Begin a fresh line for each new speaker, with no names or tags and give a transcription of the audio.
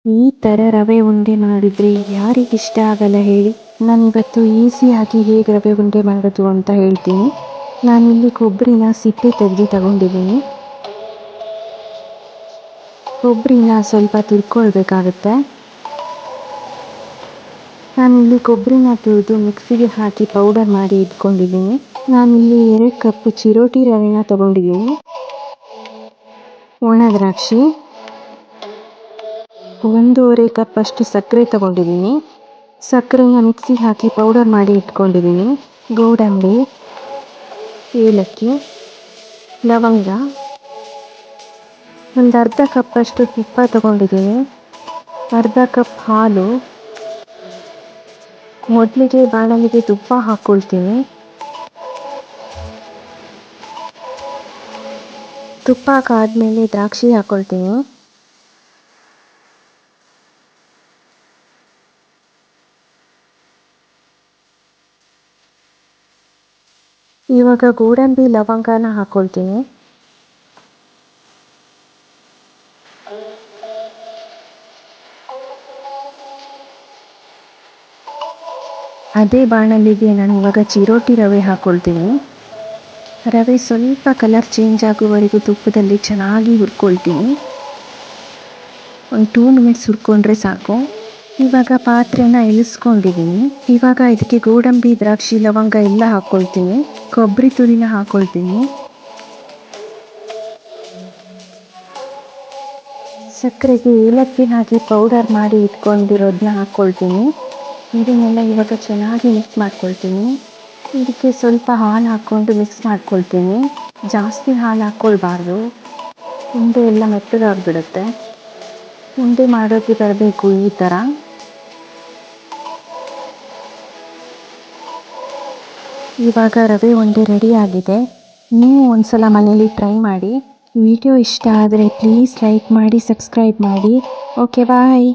ಈ ಥರ ರವೆ ಉಂಡೆ ಮಾಡಿದರೆ ಯಾರಿಗೆ ಇಷ್ಟ ಆಗಲ್ಲ ಹೇಳಿ. ನಾನಿವತ್ತು ಈಸಿಯಾಗಿ ಹೇಗೆ ರವೆ ಉಂಡೆ ಮಾಡೋದು ಅಂತ ಹೇಳ್ತೀನಿ. ನಾನಿಲ್ಲಿ ಕೊಬ್ಬರಿನ ಸಿಪ್ಪೆ ತೆಗೆದು ತಗೊಂಡಿದ್ದೀನಿ. ಕೊಬ್ಬರಿನ ಸ್ವಲ್ಪ ತುರ್ಕೊಳ್ಬೇಕಾಗುತ್ತೆ. ನಾನಿಲ್ಲಿ ಕೊಬ್ಬರಿನ ತುರಿದು ಮಿಕ್ಸಿಗೆ ಹಾಕಿ ಪೌಡರ್ ಮಾಡಿ ಇಟ್ಕೊಂಡಿದ್ದೀನಿ. ನಾನಿಲ್ಲಿ 2 ಕಪ್ ಚಿರೋಟಿ ರವೆನ ತಗೊಂಡಿದ್ದೀನಿ. ಒಣ ದ್ರಾಕ್ಷಿ, 1.5 ಕಪ್ ಅಷ್ಟು ಸಕ್ಕರೆ ತಗೊಂಡಿದ್ದೀನಿ. ಸಕ್ಕರೆನ ಮಿಕ್ಸಿಗೆ ಹಾಕಿ ಪೌಡರ್ ಮಾಡಿ ಇಟ್ಕೊಂಡಿದ್ದೀನಿ. ಗೋಡಂಬಿ, ಏಲಕ್ಕಿ, ಲವಂಗ, ಒಂದು ಅರ್ಧ ಕಪ್ ಅಷ್ಟು ತುಪ್ಪ ತಗೊಂಡಿದ್ದೀನಿ. ಅರ್ಧ ಕಪ್ ಹಾಲು. ಮೊದಲಿಗೆ ಬಾಣಲಿಗೆ ತುಪ್ಪ ಹಾಕ್ಕೊಳ್ತೀನಿ. ತುಪ್ಪ ಕಾದ್ಮೇಲೆ ದ್ರಾಕ್ಷಿ ಹಾಕ್ಕೊಳ್ತೀನಿ. ಇವಾಗ ಗೋಡಂಬಿ ಲವಂಗನ ಹಾಕ್ಕೊಳ್ತೀನಿ. ಅದೇ ಬಾಣಲಿಗೆ ನಾನು ಇವಾಗ ಚಿರೋಟಿ ರವೆ ಹಾಕ್ಕೊಳ್ತೀನಿ. ರವೆ ಸ್ವಲ್ಪ ಕಲರ್ ಚೇಂಜ್ ಆಗುವವರೆಗೂ ತುಪ್ಪದಲ್ಲಿ ಚೆನ್ನಾಗಿ ಹುರ್ಕೊಳ್ತೀನಿ. ಒಂದು 2 ಮಿನಿಟ್ಸ್ ಹುರ್ಕೊಂಡ್ರೆ ಸಾಕು. ಇವಾಗ ಪಾತ್ರೆನ ಇಳಿಸ್ಕೊಂಡಿದ್ದೀನಿ. ಇವಾಗ ಇದಕ್ಕೆ ಗೋಡಂಬಿ, ದ್ರಾಕ್ಷಿ, ಲವಂಗ ಎಲ್ಲ ಹಾಕ್ಕೊಳ್ತೀನಿ. ಕೊಬ್ಬರಿ ತುರಿನ ಹಾಕ್ಕೊಳ್ತೀನಿ. ಸಕ್ಕರೆಗೆ ಏಲಕ್ಕಿ ಹಾಕಿ ಪೌಡರ್ ಮಾಡಿ ಇಟ್ಕೊಂಡಿರೋದನ್ನ ಹಾಕ್ಕೊಳ್ತೀನಿ. ಇದನ್ನೆಲ್ಲ ಇವಾಗ ಚೆನ್ನಾಗಿ ಮಿಕ್ಸ್ ಮಾಡ್ಕೊಳ್ತೀನಿ. ಇದಕ್ಕೆ ಸ್ವಲ್ಪ ಹಾಲು ಹಾಕ್ಕೊಂಡು ಮಿಕ್ಸ್ ಮಾಡ್ಕೊಳ್ತೀನಿ. ಜಾಸ್ತಿ ಹಾಲು ಹಾಕ್ಕೊಳ್ಬಾರ್ದು, ಉಂಡೆ ಎಲ್ಲ ಮೆತ್ತಗಾಗ್ಬಿಡುತ್ತೆ. ಉಂಡೆ ಮಾಡೋಕ್ಕೆ ಬರಬೇಕು ಈ ಥರ. ಇವಾಗ ರವೆ ಉಂಡೆ ರೆಡಿಯಾಗಿದೆ. ನೀವು ಒಂದ್ಸಲ ಮನೇಲಿ ಟ್ರೈ ಮಾಡಿ. ವಿಡಿಯೋ ಇಷ್ಟ ಆದರೆ ಪ್ಲೀಸ್ ಲೈಕ್ ಮಾಡಿ, ಸಬ್ಸ್ಕ್ರೈಬ್ ಮಾಡಿ. ಓಕೆ, ಬಾಯ್.